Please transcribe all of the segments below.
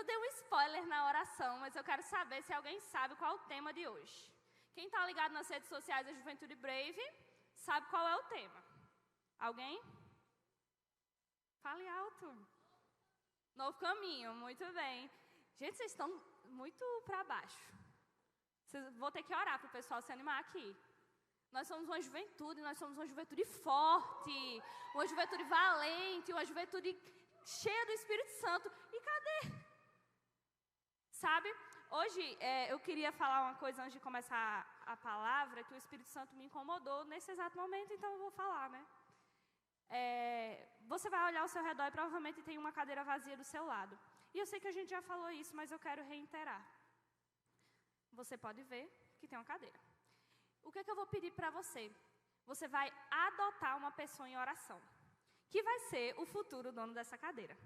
dei um spoiler na oração, mas eu quero saber se alguém sabe qual é o tema de hoje. Quem está ligado nas redes sociais da Juventude Brave, sabe qual é o tema. Alguém? Fale alto. Novo caminho, muito bem. Gente, vocês estão muito para baixo. Vou ter que orar para o pessoal se animar aqui. Nós somos uma juventude forte, uma juventude valente, uma juventude cheia do Espírito Santo. E cadê? Sabe, hoje eu queria falar uma coisa antes de começar a palavra, que o Espírito Santo me incomodou nesse exato momento, então eu vou falar, né? Você vai olhar ao seu redor e provavelmente tem uma cadeira vazia do seu lado. E eu sei que a gente já falou isso, mas eu quero reiterar. Você pode ver que tem uma cadeira. O que é que eu vou pedir para você? Você vai adotar uma pessoa em oração, que vai ser o futuro dono dessa cadeira.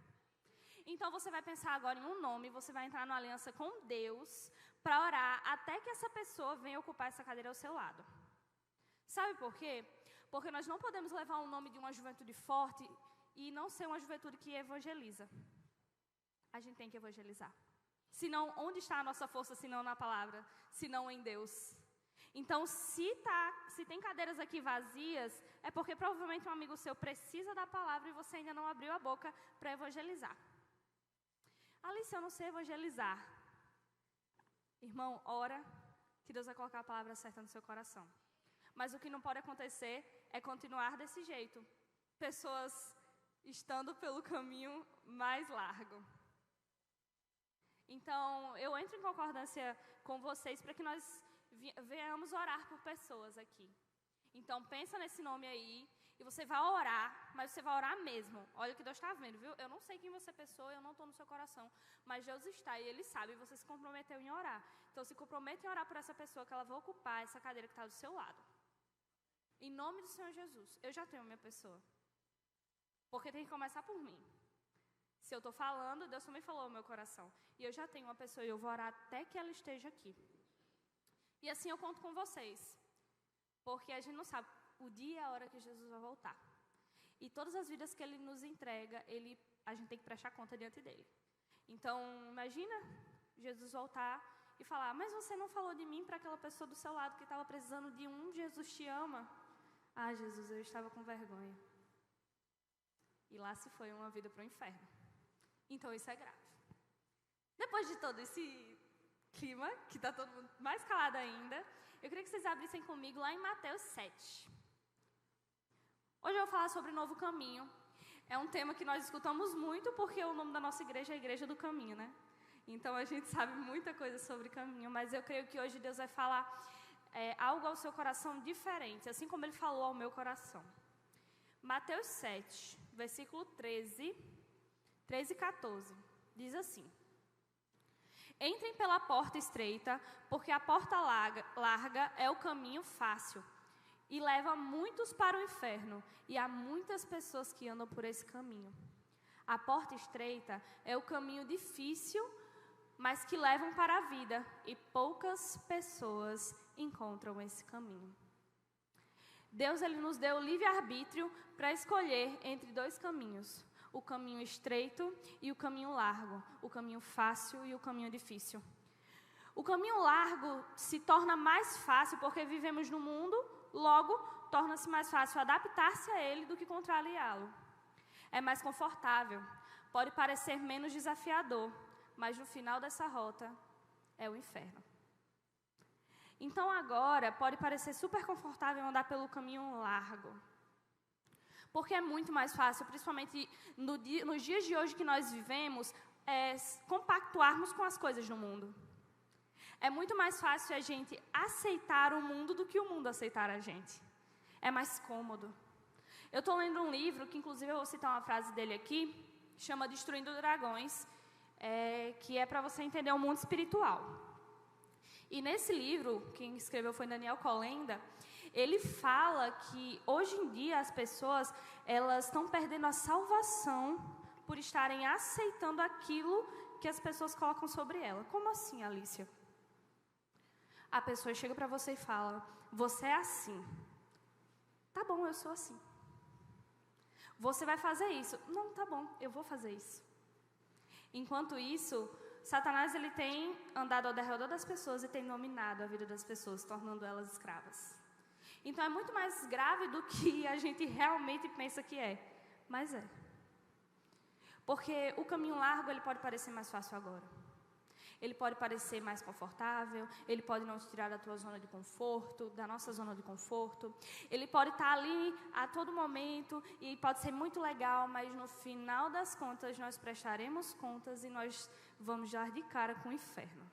Então você vai pensar agora em um nome, você vai entrar numa aliança com Deus para orar até que essa pessoa venha ocupar essa cadeira ao seu lado. Sabe por quê? Porque nós não podemos levar o nome de uma juventude forte e não ser uma juventude que evangeliza. A gente tem que evangelizar. Senão, onde está a nossa força, se não na palavra, se não em Deus? Então, se tem cadeiras aqui vazias, é porque provavelmente um amigo seu precisa da palavra e você ainda não abriu a boca para evangelizar. Alice, eu não sei evangelizar. Irmão, ora que Deus vai colocar a palavra certa no seu coração. Mas o que não pode acontecer é continuar desse jeito. Pessoas estando pelo caminho mais largo. Então, eu entro em concordância com vocês para que nós venhamos orar por pessoas aqui. Então, pensa nesse nome aí e você vai orar, mas você vai orar mesmo. Olha o que Deus está vendo, viu? Eu não sei quem você é pessoa, eu não estou no seu coração, mas Deus está e Ele sabe e você se comprometeu em orar. Então, se compromete em orar por essa pessoa que ela vai ocupar essa cadeira que está do seu lado. Em nome do Senhor Jesus, eu já tenho a minha pessoa. Porque tem que começar por mim. Se eu estou falando, Deus também falou ao meu coração. E eu já tenho uma pessoa e eu vou orar até que ela esteja aqui. E assim eu conto com vocês. Porque a gente não sabe o dia e a hora que Jesus vai voltar. E todas as vidas que Ele nos entrega, a gente tem que prestar conta diante dEle. Então, imagina Jesus voltar e falar, mas você não falou de mim para aquela pessoa do seu lado que estava precisando de um Jesus te ama. Ah, Jesus, eu estava com vergonha. E lá se foi uma vida para o inferno. Então isso é grave. Depois de todo esse clima, que está todo mundo mais calado ainda, eu queria que vocês abrissem comigo lá em Mateus 7. Hoje eu vou falar sobre o novo caminho. É um tema que nós escutamos muito porque o nome da nossa igreja é a Igreja do Caminho, né? Então a gente sabe muita coisa sobre caminho, mas eu creio que hoje Deus vai falar algo ao seu coração diferente, assim como Ele falou ao meu coração. Mateus 7, versículo 13 e 14, diz assim: Entrem pela porta estreita, porque a porta larga é o caminho fácil, e leva muitos para o inferno, e há muitas pessoas que andam por esse caminho. A porta estreita é o caminho difícil, mas que levam para a vida, e poucas pessoas encontram esse caminho. Deus ele nos deu o livre-arbítrio para escolher entre dois caminhos, o caminho estreito e o caminho largo, o caminho fácil e o caminho difícil. O caminho largo se torna mais fácil porque vivemos no mundo, logo torna-se mais fácil adaptar-se a ele do que contrariá-lo. É mais confortável, pode parecer menos desafiador, mas no final dessa rota é o inferno. Então agora pode parecer super confortável andar pelo caminho largo, porque é muito mais fácil, principalmente nos dias de hoje que nós vivemos, compactuarmos com as coisas no mundo. É muito mais fácil a gente aceitar o mundo do que o mundo aceitar a gente. É mais cômodo. Eu estou lendo um livro, que inclusive eu vou citar uma frase dele aqui, chama Destruindo Dragões, que é para você entender o mundo espiritual. E nesse livro, quem escreveu foi Daniel Kolenda, ele fala que hoje em dia as pessoas elas estão perdendo a salvação por estarem aceitando aquilo que as pessoas colocam sobre ela. Como assim, Alicia? A pessoa chega para você e fala, você é assim. Tá bom, eu sou assim. Você vai fazer isso. Não, tá bom, eu vou fazer isso. Enquanto isso, Satanás, ele tem andado ao redor das pessoas e tem dominado a vida das pessoas, tornando elas escravas. Então, é muito mais grave do que a gente realmente pensa que é. Mas é. Porque o caminho largo, ele pode parecer mais fácil agora. Ele pode parecer mais confortável, ele pode não te tirar da tua zona de conforto, da nossa zona de conforto. Ele pode estar ali a todo momento e pode ser muito legal, mas no final das contas nós prestaremos contas e nós vamos dar de cara com o inferno.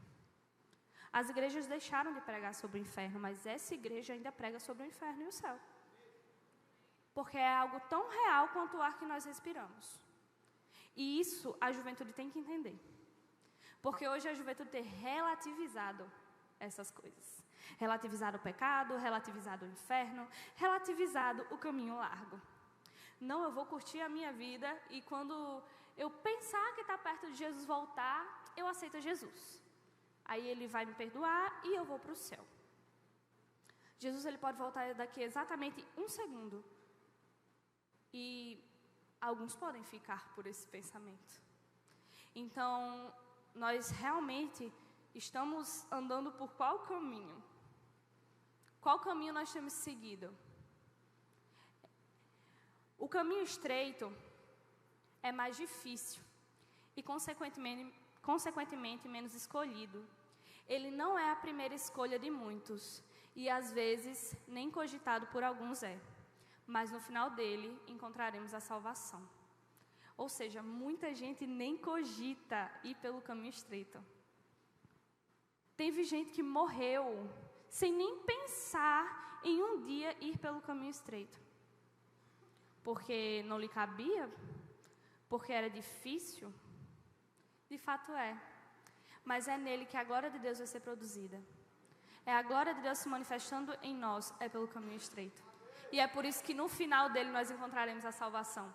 As igrejas deixaram de pregar sobre o inferno, mas essa igreja ainda prega sobre o inferno e o céu. Porque é algo tão real quanto o ar que nós respiramos. E isso a juventude tem que entender. Porque hoje a juventude tem relativizado essas coisas. Relativizado o pecado, relativizado o inferno, relativizado o caminho largo. Não, eu vou curtir a minha vida e quando eu pensar que está perto de Jesus voltar, eu aceito Jesus. Aí ele vai me perdoar e eu vou para o céu. Jesus, ele pode voltar daqui exatamente 1 segundo. E alguns podem ficar por esse pensamento. Então, nós realmente estamos andando por qual caminho? Qual caminho nós temos seguido? O caminho estreito é mais difícil e, consequentemente, menos escolhido. Ele não é a primeira escolha de muitos e, às vezes, nem cogitado por alguns é. Mas, no final dele, encontraremos a salvação. Ou seja, muita gente nem cogita ir pelo caminho estreito. Teve gente que morreu sem nem pensar em um dia ir pelo caminho estreito. Porque não lhe cabia? Porque era difícil? De fato é. Mas é nele que a glória de Deus vai ser produzida. É a glória de Deus se manifestando em nós, é pelo caminho estreito. E é por isso que no final dele nós encontraremos a salvação.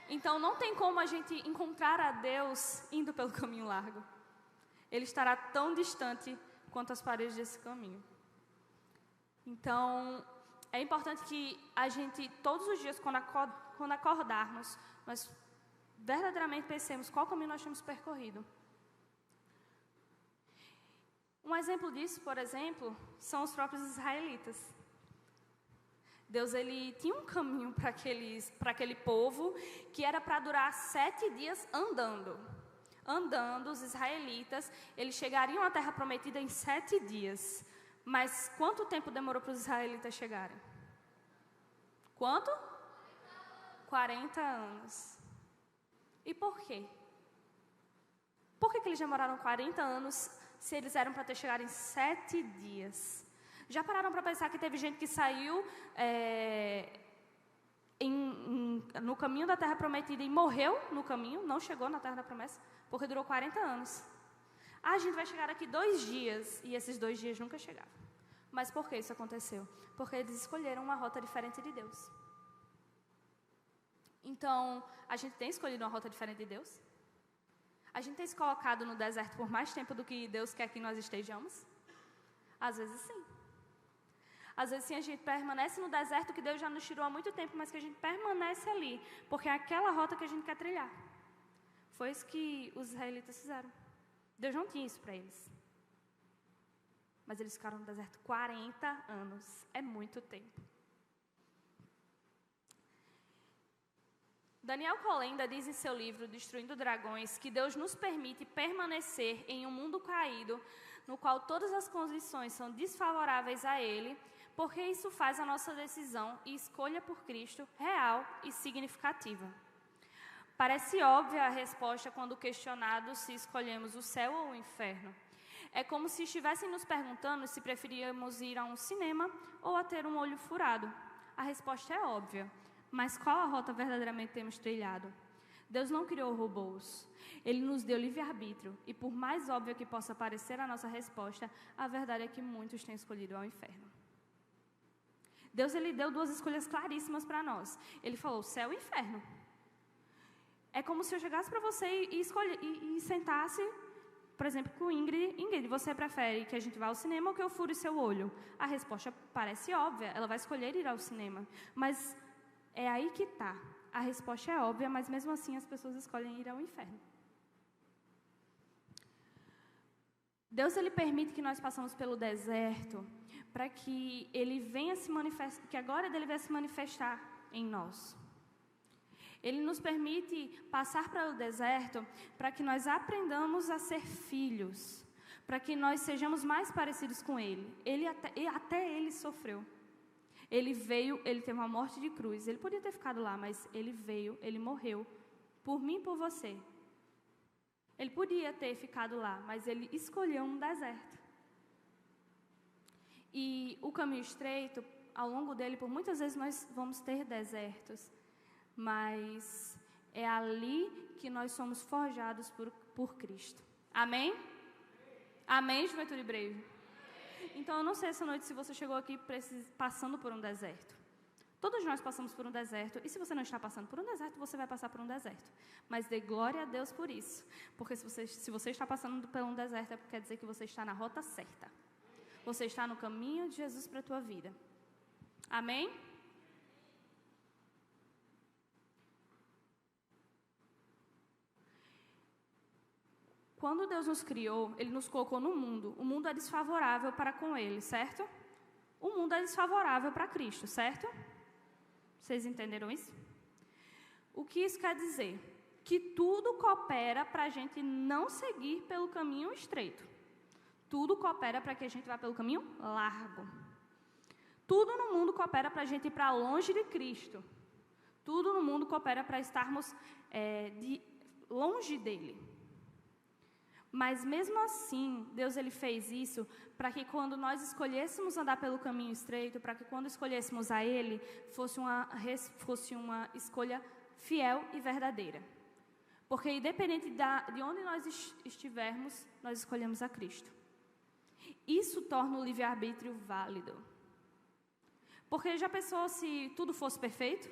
Então, não tem como a gente encontrar a Deus indo pelo caminho largo. Ele estará tão distante quanto as paredes desse caminho. Então, é importante que a gente, todos os dias, quando acordarmos, nós verdadeiramente pensemos qual caminho nós temos percorrido. Um exemplo disso, por exemplo, são os próprios israelitas. Deus, ele tinha um caminho para aquele povo que era para durar 7 dias andando. Andando, os israelitas, eles chegariam à terra prometida em 7 dias. Mas quanto tempo demorou para os israelitas chegarem? Quanto? 40 anos. E por quê? Por que eles demoraram 40 anos se eles eram para ter chegado em 7 dias? Já pararam para pensar que teve gente que saiu no caminho da Terra Prometida e morreu no caminho, não chegou na Terra da Promessa, porque durou 40 anos. A gente vai chegar aqui 2 dias, e esses 2 dias nunca chegaram. Mas por que isso aconteceu? Porque eles escolheram uma rota diferente de Deus. Então, a gente tem escolhido uma rota diferente de Deus? A gente tem se colocado no deserto por mais tempo do que Deus quer que nós estejamos? Às vezes sim. Às vezes sim, a gente permanece no deserto que Deus já nos tirou há muito tempo, mas que a gente permanece ali, porque é aquela rota que a gente quer trilhar. Foi isso que os israelitas fizeram. Deus não tinha isso para eles. Mas eles ficaram no deserto 40 anos. É muito tempo. Daniel Colenda diz em seu livro Destruindo Dragões que Deus nos permite permanecer em um mundo caído, no qual todas as condições são desfavoráveis a Ele, porque isso faz a nossa decisão e escolha por Cristo real e significativa. Parece óbvia a resposta quando questionado se escolhemos o céu ou o inferno. É como se estivessem nos perguntando se preferíamos ir a um cinema ou a ter um olho furado. A resposta é óbvia, mas qual a rota verdadeiramente temos trilhado? Deus não criou robôs. Ele nos deu livre-arbítrio, e por mais óbvia que possa parecer a nossa resposta, a verdade é que muitos têm escolhido ao inferno. Deus, ele deu 2 escolhas claríssimas para nós. Ele falou céu e inferno. É como se eu chegasse para você e sentasse, por exemplo, com Ingrid, você prefere que a gente vá ao cinema ou que eu fure seu olho? A resposta parece óbvia, ela vai escolher ir ao cinema. Mas é aí que está. A resposta é óbvia, mas mesmo assim as pessoas escolhem ir ao inferno. Deus, Ele permite que nós passamos pelo deserto para que Ele venha se manifestar, que a glória dEle venha se manifestar em nós. Ele nos permite passar pelo deserto para que nós aprendamos a ser filhos, para que nós sejamos mais parecidos com Ele. Até Ele sofreu. Ele veio, Ele teve uma morte de cruz. Ele podia ter ficado lá, mas Ele veio, Ele morreu por mim e por você. Ele podia ter ficado lá, mas Ele escolheu um deserto. E o caminho estreito, ao longo dele, por muitas vezes nós vamos ter desertos, mas é ali que nós somos forjados por Cristo. Amém? Amém, Juventude Breve? Então, eu não sei essa noite se você chegou aqui passando por um deserto. Todos nós passamos por um deserto, e se você não está passando por um deserto, você vai passar por um deserto. Mas dê glória a Deus por isso, porque se você está passando por um deserto, é porque quer dizer que você está na rota certa. Você está no caminho de Jesus para a tua vida. Amém? Quando Deus nos criou, Ele nos colocou no mundo. O mundo é desfavorável para com Ele, certo? O mundo é desfavorável para Cristo, certo? Vocês entenderam isso? O que isso quer dizer? Que tudo coopera para a gente não seguir pelo caminho estreito. Tudo coopera para que a gente vá pelo caminho largo. Tudo no mundo coopera para a gente ir para longe de Cristo. Tudo no mundo coopera para estarmos longe dEle. Mas mesmo assim, Deus Ele fez isso para que quando nós escolhêssemos andar pelo caminho estreito, para que quando escolhêssemos a Ele, fosse uma escolha fiel e verdadeira. Porque independente de onde nós estivermos, nós escolhemos a Cristo. Isso torna o livre-arbítrio válido. Porque já pensou se tudo fosse perfeito?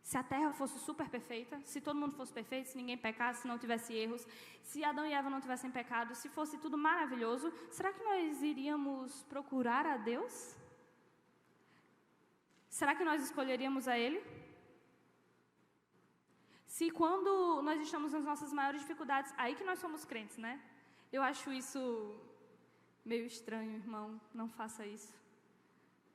Se a terra fosse super perfeita, se todo mundo fosse perfeito, se ninguém pecasse, se não tivesse erros, se Adão e Eva não tivessem pecado, se fosse tudo maravilhoso, será que nós iríamos procurar a Deus? Será que nós escolheríamos a Ele? Se quando nós estamos nas nossas maiores dificuldades, aí que nós somos crentes, né? Eu acho isso meio estranho, irmão, não faça isso.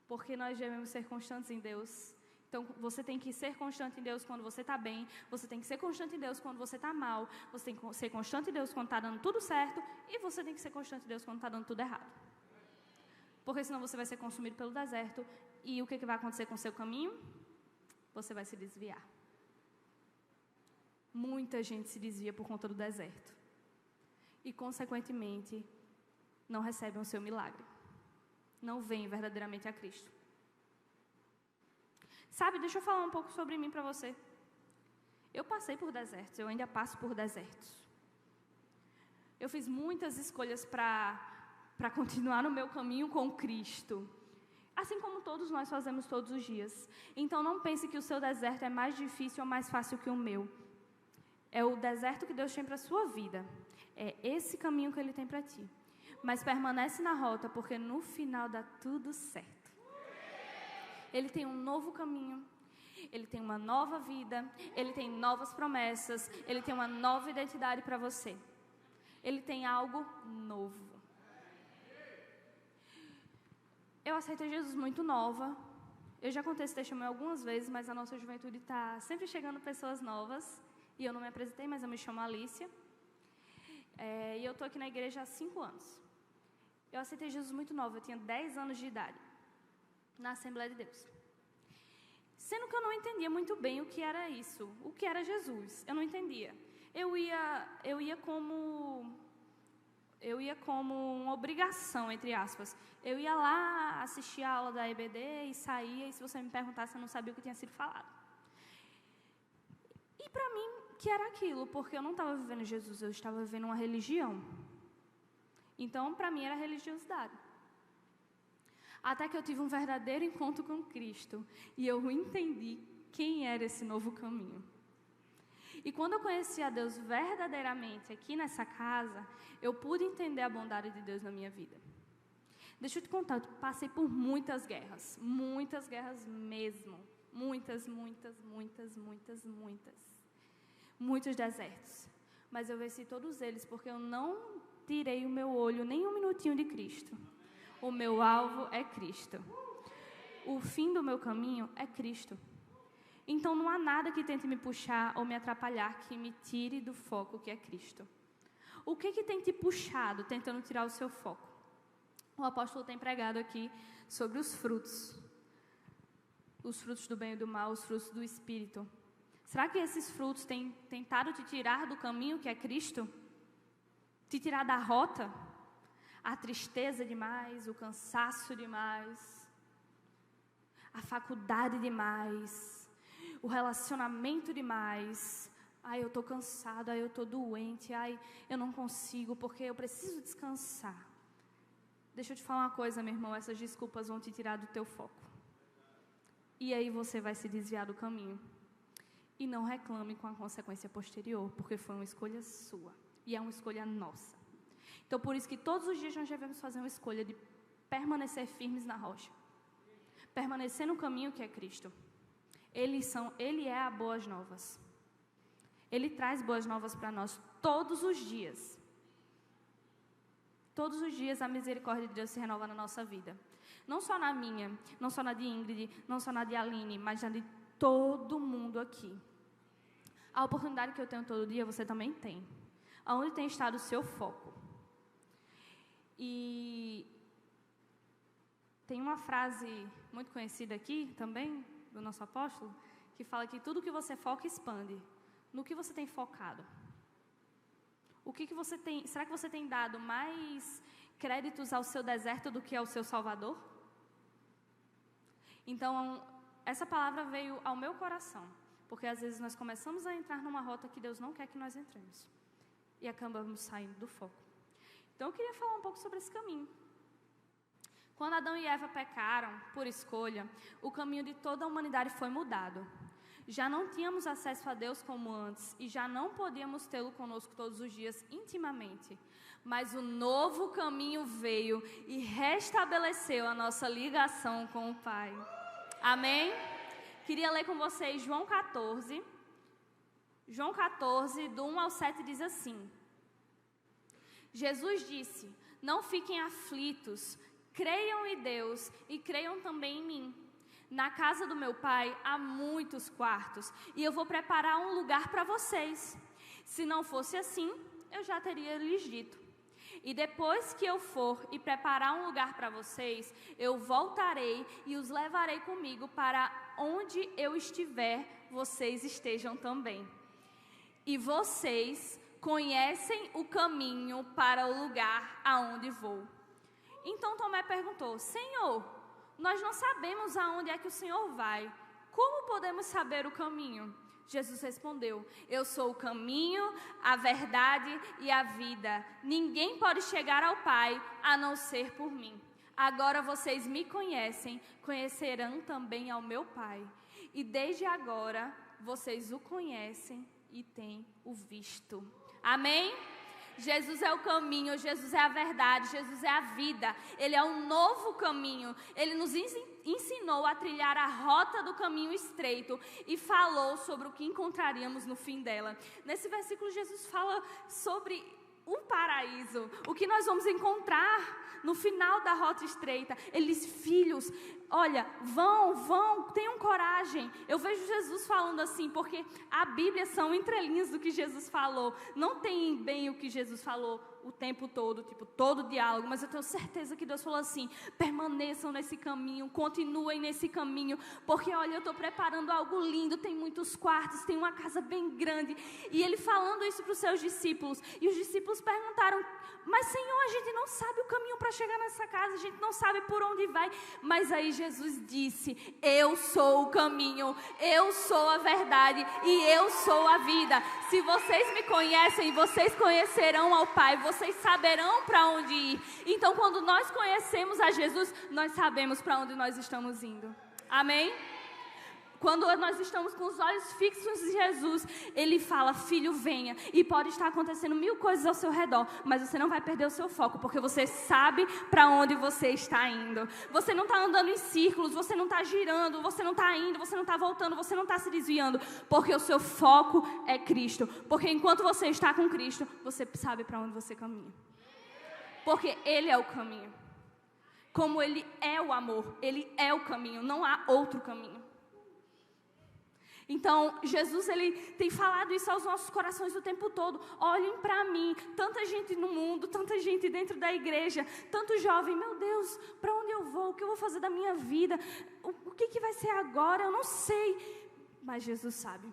Porque nós devemos ser constantes em Deus. Então, você tem que ser constante em Deus quando você está bem, você tem que ser constante em Deus quando você está mal, você tem que ser constante em Deus quando está dando tudo certo, e você tem que ser constante em Deus quando está dando tudo errado. Porque senão você vai ser consumido pelo deserto, e o que vai acontecer com o seu caminho? Você vai se desviar. Muita gente se desvia por conta do deserto. E, consequentemente, não recebem o seu milagre. Não veem verdadeiramente a Cristo. Sabe, deixa eu falar um pouco sobre mim para você. Eu passei por desertos, eu ainda passo por desertos. Eu fiz muitas escolhas para continuar no meu caminho com Cristo. Assim como todos nós fazemos todos os dias. Então não pense que o seu deserto é mais difícil ou mais fácil que o meu. É o deserto que Deus tem para a sua vida. É esse caminho que Ele tem para ti. Mas permanece na rota, porque no final dá tudo certo. Ele tem um novo caminho, Ele tem uma nova vida, Ele tem novas promessas, Ele tem uma nova identidade para você. Ele tem algo novo. Eu aceitei Jesus muito nova. Eu já contei esse testemunho algumas vezes, mas a nossa juventude está sempre chegando pessoas novas. E eu não me apresentei, mas eu me chamo Alicia. E eu estou aqui na igreja há 5 anos. Eu aceitei Jesus muito nova, eu tinha 10 anos de idade. Na Assembleia de Deus. Sendo que eu não entendia muito bem o que era isso, o que era Jesus. Eu não entendia. Eu ia como uma obrigação, entre aspas. Eu ia lá assistir a aula da EBD e saía, e se você me perguntasse, eu não sabia o que tinha sido falado. E para mim, que era aquilo? Porque eu não estava vivendo Jesus, eu estava vivendo uma religião. Então, para mim, era religiosidade. Até que eu tive um verdadeiro encontro com Cristo. E eu entendi quem era esse novo caminho. E quando eu conheci a Deus verdadeiramente aqui nessa casa, eu pude entender a bondade de Deus na minha vida. Deixa eu te contar, eu passei por muitas guerras mesmo. Muitos desertos. Mas eu venci todos eles porque eu não tirei o meu olho nem um minutinho de Cristo. O meu alvo é Cristo. O fim do meu caminho é Cristo. Então não há nada que tente me puxar ou me atrapalhar que me tire do foco que é Cristo. O que tem te puxado, tentando tirar o seu foco? O apóstolo tem pregado aqui sobre os frutos. Os frutos do bem e do mal, os frutos do Espírito. Será que esses frutos têm tentado te tirar do caminho que é Cristo? Te tirar da rota? A tristeza demais, o cansaço demais, a faculdade demais, o relacionamento demais. Ai, eu estou cansado, ai, eu estou doente, ai, eu não consigo porque eu preciso descansar. Deixa eu te falar uma coisa, meu irmão, essas desculpas vão te tirar do teu foco. E aí você vai se desviar do caminho. E não reclame com a consequência posterior, porque foi uma escolha sua. E é uma escolha nossa. Então, por isso que todos os dias nós devemos fazer uma escolha de permanecer firmes na rocha. Permanecer no caminho que é Cristo. Ele é a boas novas. Ele traz boas novas para nós todos os dias. Todos os dias a misericórdia de Deus se renova na nossa vida. Não só na minha, não só na de Ingrid, não só na de Aline, mas na de todo mundo aqui. A oportunidade que eu tenho todo dia, você também tem. Aonde tem estado o seu foco? E tem uma frase muito conhecida aqui também, do nosso apóstolo, que fala que tudo que você foca expande. No que você tem focado? O que você tem? Será que você tem dado mais créditos ao seu deserto do que ao seu Salvador? Então, essa palavra veio ao meu coração, porque às vezes nós começamos a entrar numa rota que Deus não quer que nós entremos e acabamos saindo do foco. Então, eu queria falar um pouco sobre esse caminho. Quando Adão e Eva pecaram por escolha, o caminho de toda a humanidade foi mudado. Já não tínhamos acesso a Deus como antes e já não podíamos tê-lo conosco todos os dias intimamente. Mas o novo caminho veio e restabeleceu a nossa ligação com o Pai. Amém? Queria ler com vocês João 14. João 14, do 1 ao 7 diz assim: Jesus disse: não fiquem aflitos, creiam em Deus e creiam também em mim. Na casa do meu Pai há muitos quartos e eu vou preparar um lugar para vocês. Se não fosse assim, eu já teria lhes dito. E depois que eu for e preparar um lugar para vocês, eu voltarei e os levarei comigo para onde eu estiver, vocês estejam também. E vocês conhecem o caminho para o lugar aonde vou. Então Tomé perguntou: Senhor, nós não sabemos aonde é que o Senhor vai. Como podemos saber o caminho? Jesus respondeu: eu sou o caminho, a verdade e a vida. Ninguém pode chegar ao Pai a não ser por mim. Agora vocês me conhecem, conhecerão também ao meu Pai. E desde agora vocês o conhecem e têm o visto. Amém? Jesus é o caminho, Jesus é a verdade, Jesus é a vida. Ele é um novo caminho. Ele nos ensinou a trilhar a rota do caminho estreito e falou sobre o que encontraríamos no fim dela. Nesse versículo, Jesus fala sobre o paraíso, o que nós vamos encontrar no final da rota estreita. Ele diz: filhos, olha, vão, tenham coragem. Eu vejo Jesus falando assim, porque a Bíblia são entrelinhas do que Jesus falou. Não tem bem o que Jesus falou o tempo todo, tipo, todo o diálogo, mas eu tenho certeza que Deus falou assim: permaneçam nesse caminho, continuem nesse caminho, porque olha, eu estou preparando algo lindo, tem muitos quartos, tem uma casa bem grande. E ele falando isso para os seus discípulos, e os discípulos perguntaram: mas Senhor, a gente não sabe o caminho para chegar nessa casa, a gente não sabe por onde vai. Mas aí Jesus disse: eu sou o caminho, eu sou a verdade e eu sou a vida. Se vocês me conhecem, vocês conhecerão ao Pai, vocês saberão para onde ir. Então, quando nós conhecemos a Jesus, nós sabemos para onde nós estamos indo. Amém? Quando nós estamos com os olhos fixos em Jesus, Ele fala: filho, venha. E pode estar acontecendo 1000 coisas ao seu redor, mas você não vai perder o seu foco, porque você sabe para onde você está indo. Você não está andando em círculos, você não está girando, você não está indo, você não está voltando, você não está se desviando, porque o seu foco é Cristo. Porque enquanto você está com Cristo, você sabe para onde você caminha. Porque Ele é o caminho. Como Ele é o amor, Ele é o caminho, não há outro caminho. Então, Jesus, Ele tem falado isso aos nossos corações o tempo todo. Olhem para mim, tanta gente no mundo, tanta gente dentro da igreja, tanto jovem, meu Deus, para onde eu vou? O que eu vou fazer da minha vida? O que vai ser agora? Eu não sei. Mas Jesus sabe.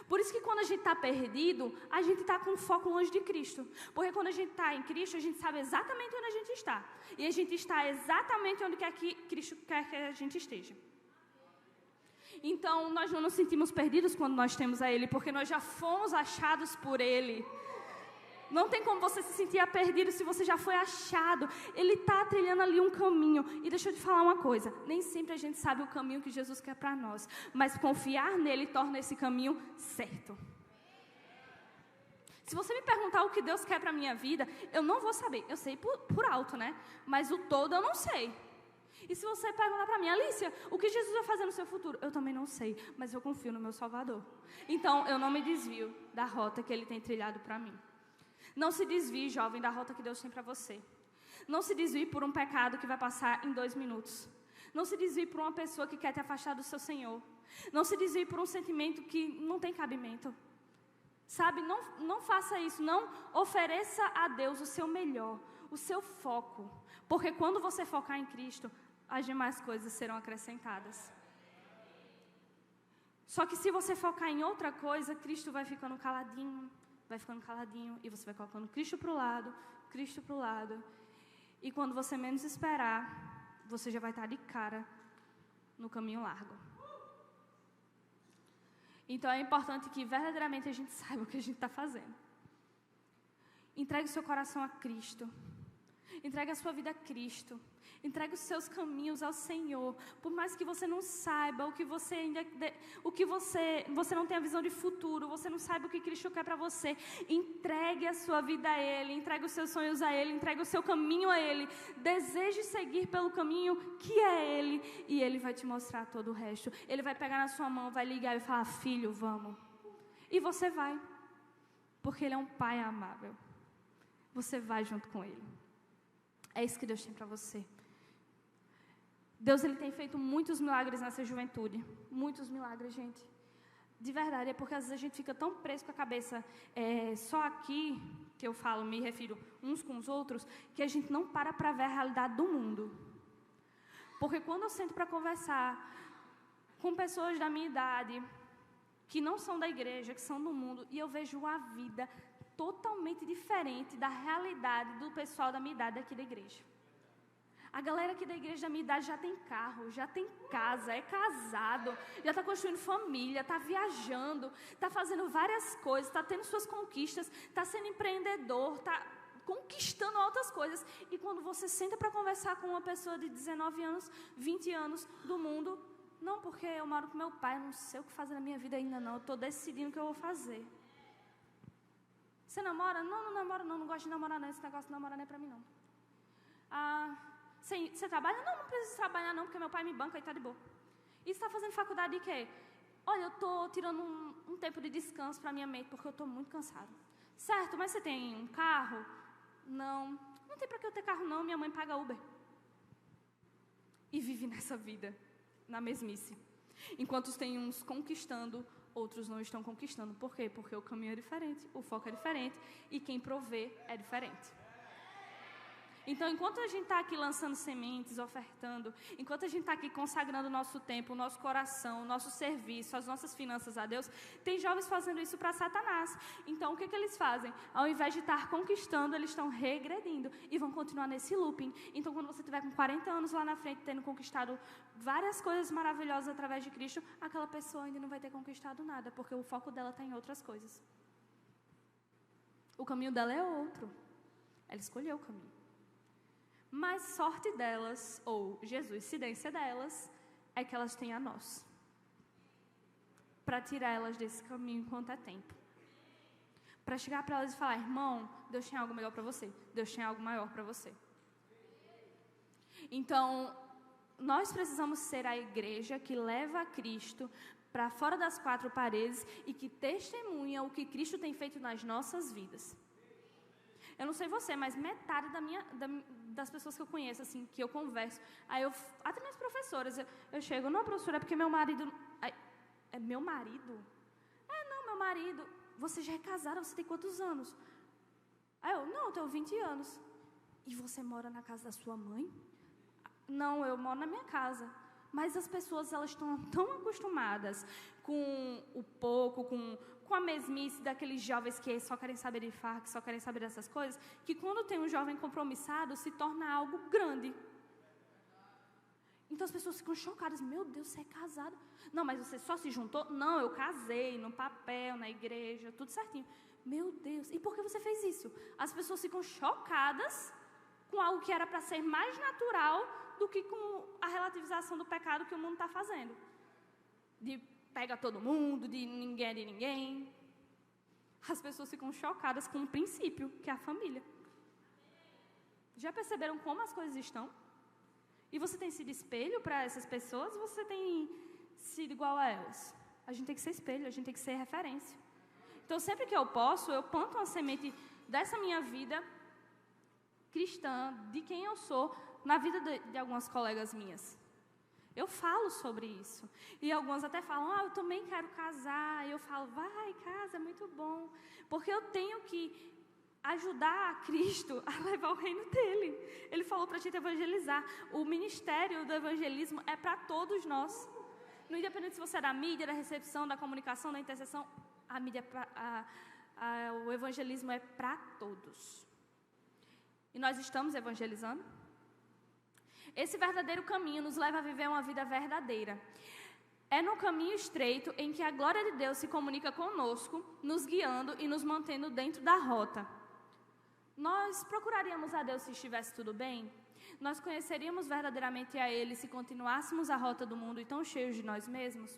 Por isso que quando a gente está perdido, a gente está com foco longe de Cristo. Porque quando a gente está em Cristo, a gente sabe exatamente onde a gente está. E a gente está exatamente onde quer que Cristo quer que a gente esteja. Então, nós não nos sentimos perdidos quando nós temos a Ele, porque nós já fomos achados por Ele. Não tem como você se sentir perdido se você já foi achado. Ele está trilhando ali um caminho. E deixa eu te falar uma coisa. Nem sempre a gente sabe o caminho que Jesus quer para nós. Mas confiar nele torna esse caminho certo. Se você me perguntar o que Deus quer para a minha vida, eu não vou saber. Eu sei por alto, né? Mas o todo eu não sei. E se você perguntar para mim, Alicia, o que Jesus vai fazer no seu futuro? Eu também não sei, mas eu confio no meu Salvador. Então, eu não me desvio da rota que Ele tem trilhado para mim. Não se desvie, jovem, da rota que Deus tem para você. Não se desvie por um pecado que vai passar em 2 minutos. Não se desvie por uma pessoa que quer te afastar do seu Senhor. Não se desvie por um sentimento que não tem cabimento. Sabe, não faça isso. Não ofereça a Deus o seu melhor, o seu foco. Porque quando você focar em Cristo, as demais coisas serão acrescentadas. Só que se você focar em outra coisa, Cristo vai ficando caladinho, e você vai colocando Cristo para o lado, e quando você menos esperar, você já vai estar de cara no caminho largo. Então é importante que verdadeiramente a gente saiba o que a gente está fazendo. Entregue o seu coração a Cristo. Entregue a sua vida a Cristo. Entregue os seus caminhos ao Senhor. Por mais que você não saiba você não tenha visão de futuro, você não saiba o que Cristo quer para você, entregue a sua vida a Ele, entregue os seus sonhos a Ele, entregue o seu caminho a Ele. Deseje seguir pelo caminho que é Ele, e Ele vai te mostrar todo o resto. Ele vai pegar na sua mão, vai ligar e falar: filho, vamos. E você vai, porque Ele é um Pai amável. Você vai junto com Ele. É isso que Deus tem para você. Deus, Ele tem feito muitos milagres nessa juventude. Muitos milagres, gente. De verdade, é porque às vezes a gente fica tão preso com a cabeça só aqui, que eu falo, me refiro uns com os outros, que a gente não para ver a realidade do mundo. Porque quando eu sento para conversar com pessoas da minha idade, que não são da igreja, que são do mundo, e eu vejo a vida totalmente diferente da realidade do pessoal da minha idade aqui da igreja. A galera aqui da igreja da minha idade já tem carro, já tem casa, é casado, já está construindo família, está viajando, está fazendo várias coisas, está tendo suas conquistas, está sendo empreendedor, está conquistando outras coisas. E quando você senta para conversar com uma pessoa de 19 anos, 20 anos do mundo, não, porque eu moro com meu pai, não sei o que fazer na minha vida ainda não, eu estou decidindo o que eu vou fazer. Você namora? Não namoro não gosto de namorar não, esse negócio de namorar não é pra mim não. Você trabalha? Não preciso trabalhar não, porque meu pai me banca e está de boa. E você está fazendo faculdade de quê? Olha, eu estou tirando um tempo de descanso para minha mente, porque eu estou muito cansado. Certo, mas você tem um carro? Não tem para que eu ter carro não, minha mãe paga Uber. E vive nessa vida, na mesmice. Enquanto tem uns conquistando, outros não estão conquistando. Por quê? Porque o caminho é diferente, o foco é diferente e quem provê é diferente. Então, enquanto a gente está aqui lançando sementes, ofertando, enquanto a gente está aqui consagrando o nosso tempo, o nosso coração, o nosso serviço, as nossas finanças a Deus, tem jovens fazendo isso para Satanás. Então, o que eles fazem? Ao invés de estar conquistando, eles estão regredindo e vão continuar nesse looping. Então, quando você estiver com 40 anos lá na frente, tendo conquistado várias coisas maravilhosas através de Cristo, aquela pessoa ainda não vai ter conquistado nada, porque o foco dela está em outras coisas. O caminho dela é outro. Ela escolheu o caminho. Mas sorte delas, ou jesuicidência delas, é que elas têm a nós. Para tirar elas desse caminho enquanto é tempo. Para chegar para elas e falar: irmão, Deus tem algo melhor para você. Deus tem algo maior para você. Então, nós precisamos ser a igreja que leva a Cristo para fora das 4 paredes e que testemunha o que Cristo tem feito nas nossas vidas. Eu não sei você, mas metade das pessoas que eu conheço, assim, que eu converso, aí até minhas professoras, eu chego, não, professora, é porque meu marido... Aí, é meu marido? Não, meu marido. Você já é casada, você tem quantos anos? Aí eu, não, eu tenho 20 anos. E você mora na casa da sua mãe? Não, eu moro na minha casa. Mas as pessoas, elas estão tão acostumadas com o pouco, com a mesmice daqueles jovens que só querem saber de farra, que só querem saber dessas coisas, que quando tem um jovem compromissado, se torna algo grande. Então as pessoas ficam chocadas. Meu Deus, você é casado? Não, mas você só se juntou? Não, eu casei no papel, na igreja, tudo certinho. Meu Deus, e por que você fez isso? As pessoas ficam chocadas com algo que era para ser mais natural do que com a relativização do pecado que o mundo está fazendo. De pega todo mundo, de ninguém é de ninguém. As pessoas ficam chocadas com um princípio, que é a família. Já perceberam como as coisas estão? E você tem sido espelho para essas pessoas ou você tem sido igual a elas? A gente tem que ser espelho, a gente tem que ser referência. Então, sempre que eu posso, eu planto uma semente dessa minha vida cristã, de quem eu sou, na vida de algumas colegas minhas. Eu falo sobre isso. E algumas até falam, eu também quero casar. E eu falo, vai, casa, é muito bom. Porque eu tenho que ajudar a Cristo a levar o reino dele. Ele falou para a gente evangelizar. O ministério do evangelismo é para todos nós. Não independente se você é da mídia, da recepção, da comunicação, da intercessão, a mídia, o evangelismo é para todos. E nós estamos evangelizando? Esse verdadeiro caminho nos leva a viver uma vida verdadeira. É no caminho estreito em que a glória de Deus se comunica conosco, nos guiando e nos mantendo dentro da rota. Nós procuraríamos a Deus se estivesse tudo bem? Nós conheceríamos verdadeiramente a Ele se continuássemos a rota do mundo e tão cheios de nós mesmos?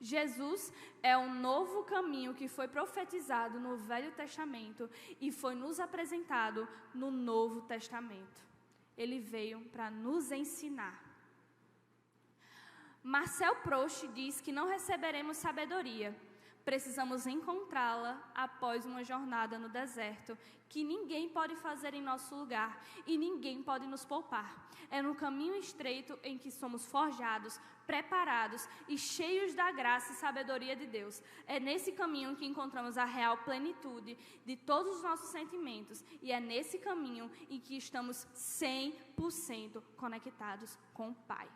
Jesus é um novo caminho que foi profetizado no Velho Testamento e foi nos apresentado no Novo Testamento. Ele veio para nos ensinar. Marcel Proust diz que não receberemos sabedoria, precisamos encontrá-la após uma jornada no deserto, que ninguém pode fazer em nosso lugar e ninguém pode nos poupar. É no caminho estreito em que somos forjados, preparados e cheios da graça e sabedoria de Deus. É nesse caminho que encontramos a real plenitude de todos os nossos sentimentos e é nesse caminho em que estamos 100% conectados com o Pai.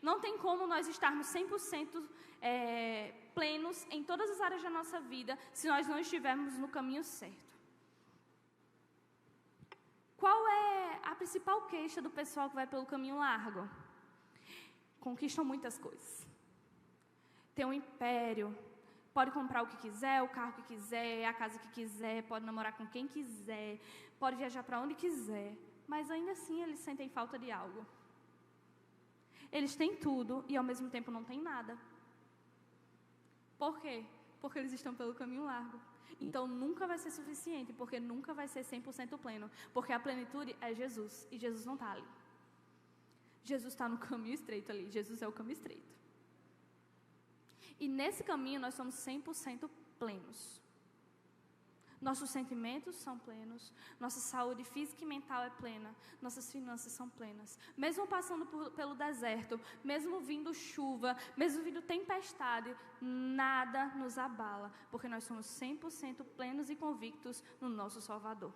Não tem como nós estarmos 100% plenos em todas as áreas da nossa vida se nós não estivermos no caminho certo. Qual é a principal queixa do pessoal que vai pelo caminho largo? Conquistam muitas coisas. Tem um império, pode comprar o que quiser, o carro que quiser, a casa que quiser, pode namorar com quem quiser, pode viajar para onde quiser, mas ainda assim eles sentem falta de algo. Eles têm tudo e ao mesmo tempo não têm nada. Por quê? Porque eles estão pelo caminho largo. Então nunca vai ser suficiente, porque nunca vai ser 100% pleno. Porque a plenitude é Jesus e Jesus não está ali. Jesus está no caminho estreito ali. Jesus é o caminho estreito. E nesse caminho nós somos 100% plenos. Nossos sentimentos são plenos, nossa saúde física e mental é plena, nossas finanças são plenas. Mesmo passando pelo deserto, mesmo vindo chuva, mesmo vindo tempestade, nada nos abala, porque nós somos 100% plenos e convictos no nosso Salvador.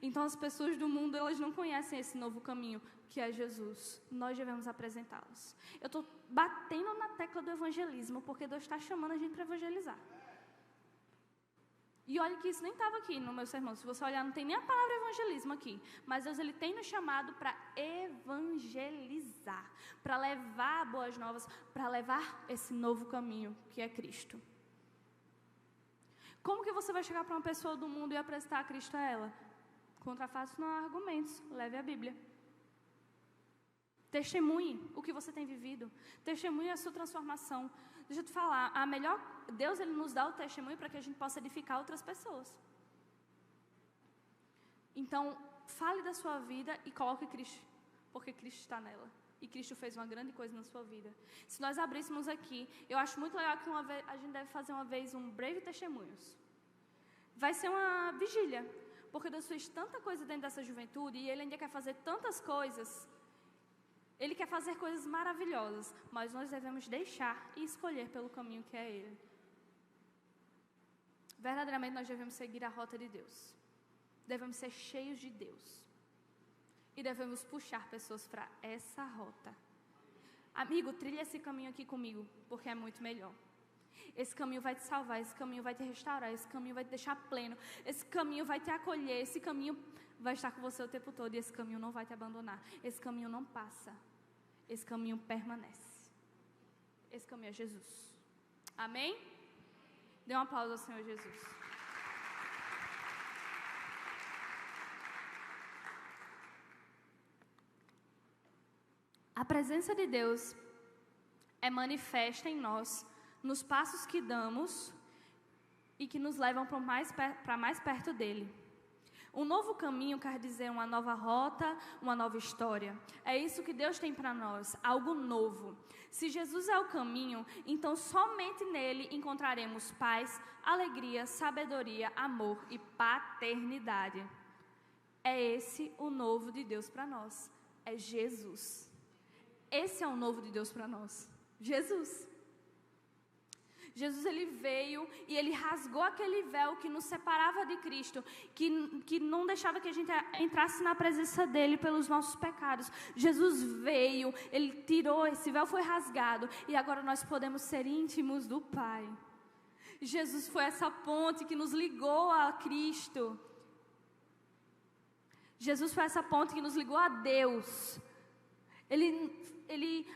Então as pessoas do mundo, elas não conhecem esse novo caminho, que é Jesus. Nós devemos apresentá-los. Eu estou batendo na tecla do evangelismo, porque Deus está chamando a gente para evangelizar. E olha que isso nem estava aqui no meu sermão. Se você olhar, não tem nem a palavra evangelismo aqui. Mas Deus, Ele tem nos chamado para evangelizar. Para levar boas novas, para levar esse novo caminho, que é Cristo. Como que você vai chegar para uma pessoa do mundo e apresentar a Cristo a ela? Contra fatos não há argumentos. Leve a Bíblia. Testemunhe o que você tem vivido. Testemunhe a sua transformação. Deixa eu te falar, Deus, Ele nos dá o testemunho para que a gente possa edificar outras pessoas. Então, fale da sua vida e coloque Cristo, porque Cristo está nela. E Cristo fez uma grande coisa na sua vida. Se nós abríssemos aqui, eu acho muito legal que a gente deve fazer uma vez um breve testemunhos. vai ser uma vigília. Porque Deus fez tanta coisa dentro dessa juventude e Ele ainda quer fazer tantas coisas. Ele quer fazer coisas maravilhosas, mas nós devemos deixar e escolher pelo caminho que é Ele. Verdadeiramente nós devemos seguir a rota de Deus. Devemos ser cheios de Deus. E devemos puxar pessoas para essa rota. Amigo, trilha esse caminho aqui comigo, porque é muito melhor. Esse caminho vai te salvar, esse caminho vai te restaurar, esse caminho vai te deixar pleno, esse caminho vai te acolher, esse caminho vai estar com você o tempo todo e esse caminho não vai te abandonar. Esse caminho não passa, esse caminho permanece. Esse caminho é Jesus. Amém? Dê um aplauso ao Senhor Jesus. A presença de Deus é manifesta em nós nos passos que damos e que nos levam para mais perto dele. Um novo caminho quer dizer uma nova rota, uma nova história. É isso que Deus tem para nós, algo novo. Se Jesus é o caminho, então somente nele encontraremos paz, alegria, sabedoria, amor e paternidade. É esse o novo de Deus para nós. É Jesus. Esse é o novo de Deus para nós. Jesus. Jesus, ele veio e ele rasgou aquele véu que nos separava de Cristo, que não deixava que a gente entrasse na presença dele pelos nossos pecados. Jesus veio, ele tirou, esse véu foi rasgado e agora nós podemos ser íntimos do Pai. Jesus foi essa ponte que nos ligou a Cristo. Jesus foi essa ponte que nos ligou a Deus.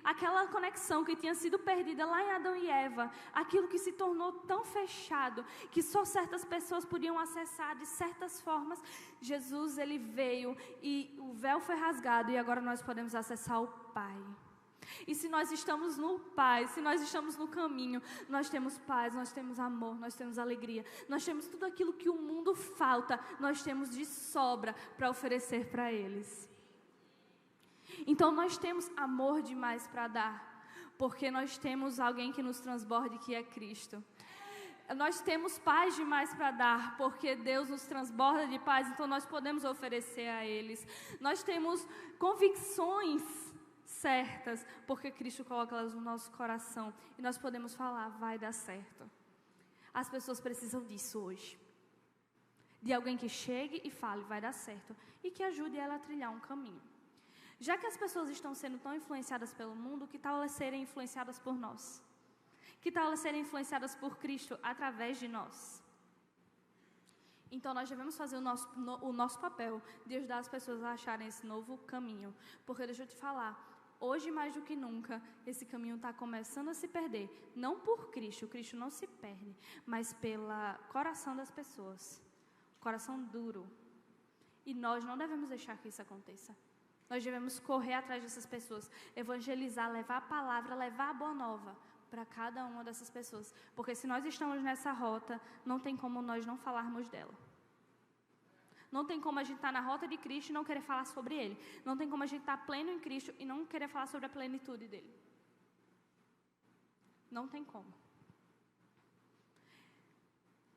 Aquela conexão que tinha sido perdida lá em Adão e Eva, aquilo que se tornou tão fechado, que só certas pessoas podiam acessar de certas formas, Jesus, ele veio e o véu foi rasgado e agora nós podemos acessar o Pai. E se nós estamos no Pai, se nós estamos no caminho, nós temos paz, nós temos amor, nós temos alegria, nós temos tudo aquilo que o mundo falta, nós temos de sobra para oferecer para eles. Então nós temos amor demais para dar, porque nós temos alguém que nos transborde, que é Cristo. Nós temos paz demais para dar, porque Deus nos transborda de paz, então nós podemos oferecer a eles. Nós temos convicções certas, porque Cristo coloca elas no nosso coração, e nós podemos falar, vai dar certo. As pessoas precisam disso hoje. De alguém que chegue e fale, vai dar certo, e que ajude ela a trilhar um caminho. Já que as pessoas estão sendo tão influenciadas pelo mundo, que tal elas serem influenciadas por nós? Que tal elas serem influenciadas por Cristo através de nós? Então nós devemos fazer o nosso papel de ajudar as pessoas a acharem esse novo caminho. Porque deixa eu te falar, hoje mais do que nunca, esse caminho está começando a se perder. Não por Cristo, Cristo não se perde, mas pelo coração das pessoas. Coração duro. E nós não devemos deixar que isso aconteça. Nós devemos correr atrás dessas pessoas, evangelizar, levar a palavra, levar a boa nova para cada uma dessas pessoas. Porque se nós estamos nessa rota, não tem como nós não falarmos dela. Não tem como a gente estar na rota de Cristo e não querer falar sobre Ele. Não tem como a gente estar pleno em Cristo e não querer falar sobre a plenitude dEle. Não tem como.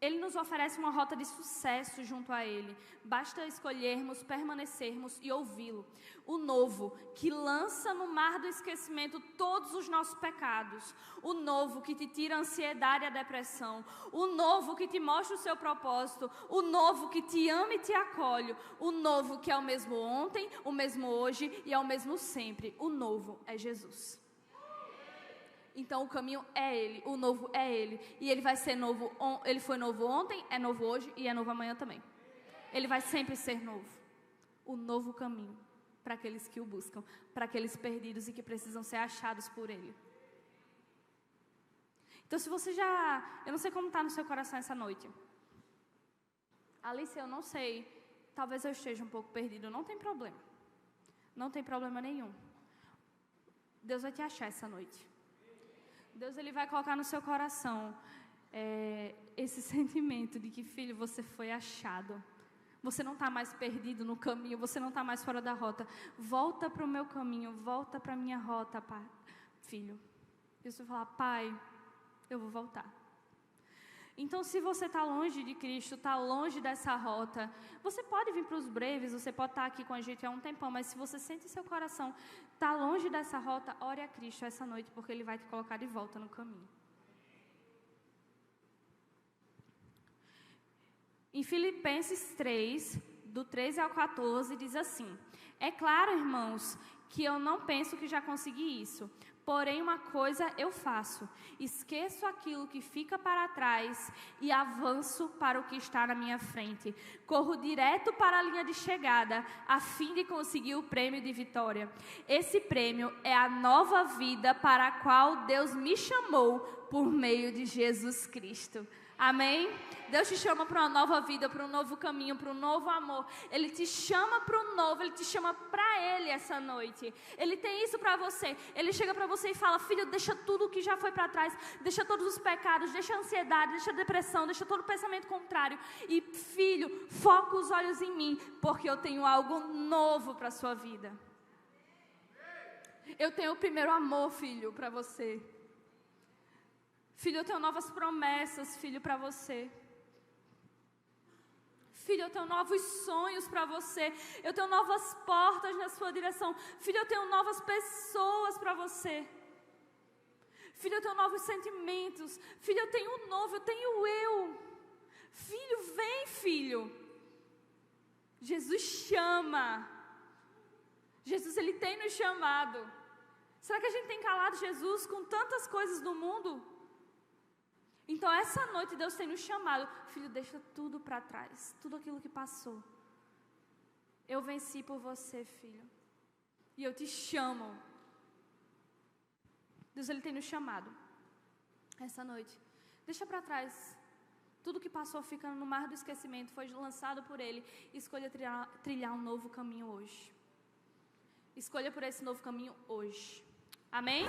Ele nos oferece uma rota de sucesso junto a Ele. Basta escolhermos, permanecermos e ouvi-lo. O novo, que lança no mar do esquecimento todos os nossos pecados. O novo, que te tira a ansiedade e a depressão. O novo, que te mostra o seu propósito. O novo, que te ama e te acolhe. O novo, que é o mesmo ontem, o mesmo hoje e é o mesmo sempre. O novo é Jesus. Então o caminho é Ele, o novo é Ele. E Ele vai ser novo, Ele foi novo ontem, é novo hoje e é novo amanhã também. Ele vai sempre ser novo. O novo caminho para aqueles que o buscam, para aqueles perdidos e que precisam ser achados por Ele. Então se você eu não sei como está no seu coração essa noite. Alice, eu não sei, talvez eu esteja um pouco perdido, não tem problema. Não tem problema nenhum. Deus vai te achar essa noite. Deus, Ele vai colocar no seu coração esse sentimento de que, filho, você foi achado. Você não está mais perdido no caminho, você não está mais fora da rota. Volta para o meu caminho, volta para a minha rota, pai, filho. E você vai falar, pai, eu vou voltar. Então, se você está longe de Cristo, está longe dessa rota, você pode vir para os breves, você pode estar aqui com a gente há um tempão, mas se você sente seu coração está longe dessa rota, ore a Cristo essa noite, porque Ele vai te colocar de volta no caminho. Em Filipenses 3, do 13 ao 14, diz assim: é claro, irmãos, que eu não penso que já consegui isso. Porém, uma coisa eu faço: esqueço aquilo que fica para trás e avanço para o que está na minha frente. Corro direto para a linha de chegada, a fim de conseguir o prêmio de vitória. Esse prêmio é a nova vida para a qual Deus me chamou por meio de Jesus Cristo. Amém? Deus te chama para uma nova vida, para um novo caminho, para um novo amor. Ele te chama para o novo, Ele te chama para Ele essa noite. Ele tem isso para você. Ele chega para você e fala: filho, deixa tudo que já foi para trás, deixa todos os pecados, deixa a ansiedade, deixa a depressão, deixa todo o pensamento contrário. E filho, foca os olhos em mim, porque eu tenho algo novo para a sua vida. Eu tenho o primeiro amor, filho, para você. Filho, eu tenho novas promessas, filho, para você. Filho, eu tenho novos sonhos para você. Eu tenho novas portas na sua direção. Filho, eu tenho novas pessoas para você. Filho, eu tenho novos sentimentos. Filho, eu tenho um novo, eu tenho eu. Filho, vem, filho. Jesus chama. Jesus, Ele tem nos chamado. Será que a gente tem calado Jesus com tantas coisas do mundo? Então, essa noite Deus tem nos chamado: filho, deixa tudo para trás, tudo aquilo que passou. Eu venci por você, filho, e eu te chamo. Deus, Ele tem nos chamado essa noite. Deixa para trás tudo que passou, ficando no mar do esquecimento, foi lançado por Ele. Escolha trilhar um novo caminho hoje. Escolha por esse novo caminho hoje. Amém?